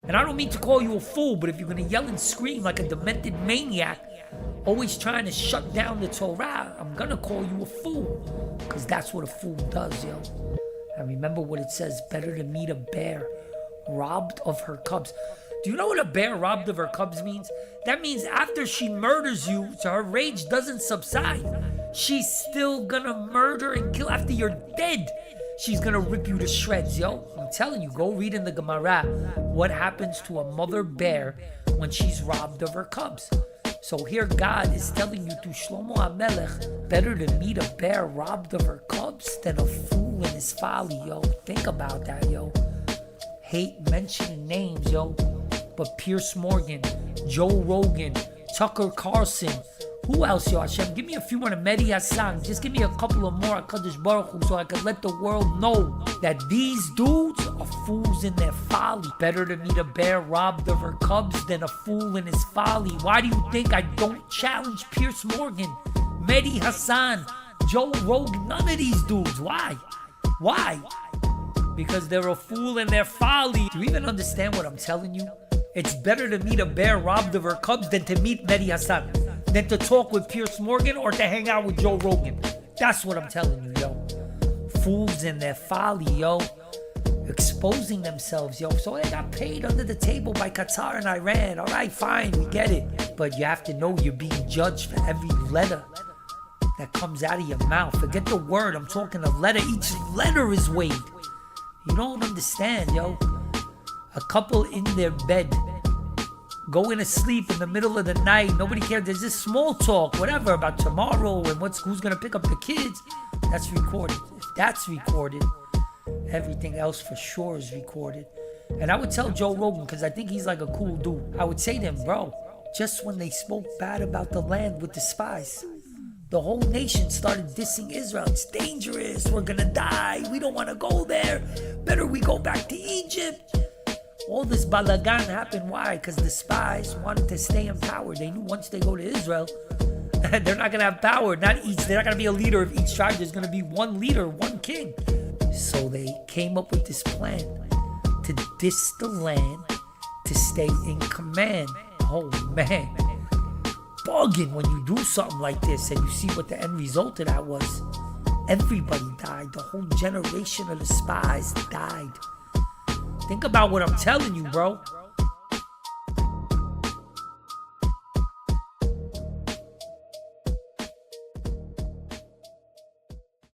And I don't mean to call you a fool, but if you're going to yell and scream like a demented maniac, always trying to shut down the Torah, I'm going to call you a fool. Because that's what a fool does, yo. And remember what it says, better to meet a bear robbed of her cubs. Do you know what a bear robbed of her cubs means? That means after she murders you, so her rage doesn't subside. She's still gonna murder and kill after you're dead. She's gonna rip you to shreds, yo. I'm telling you, go read in the Gemara what happens to a mother bear when she's robbed of her cubs. So here God is telling you through Shlomo HaMelech, better to meet a bear robbed of her cubs than a fool in his folly, yo. Think about that, yo. Hate mentioning names, yo. But Pierce Morgan, Joe Rogan, Tucker Carlson, who else, yo? Hashem, give me a few more. Mehdi Hassan, just give me a couple of more HaKadosh Baruch Hu, so I could let the world know that these dudes are fools in their folly. Better to meet a bear robbed of her cubs than a fool in his folly. Why do you think I don't challenge Pierce Morgan, Mehdi Hassan, Joe Rogan? None of these dudes. Why? Why? Because they're a fool in their folly. Do you even understand what I'm telling you? It's better to meet a bear robbed of her cubs than to meet Mehdi Hassan, than to talk with Pierce Morgan or to hang out with Joe Rogan. That's what I'm telling you, yo. Fools in their folly, yo. Exposing themselves, yo. So they got paid under the table by Qatar and Iran. All right, fine, we get it. But you have to know you're being judged for every letter that comes out of your mouth. Forget the word, I'm talking a letter. Each letter is weighed. You don't understand, yo. A couple in their bed, going to sleep in the middle of the night. Nobody cares. There's this small talk, whatever, about tomorrow and who's going to pick up the kids. That's recorded. If that's recorded, everything else for sure is recorded. And I would tell Joe Rogan, because I think he's like a cool dude. I would say to him, bro, just when they spoke bad about the land with Despise, the whole nation started dissing Israel. It's dangerous. We're going to die. We don't want to go there. Better we go back to Egypt. All this balagan happened. Why? Because the spies wanted to stay in power. They knew once they go to Israel, they're not going to have power. They're not going to be a leader of each tribe. There's going to be one leader, one king. So they came up with this plan to diss the land, to stay in command. Oh, man. Bugging when you do something like this and you see what the end result of that was. Everybody died. The whole generation of the spies died. Think about what I'm telling you, bro.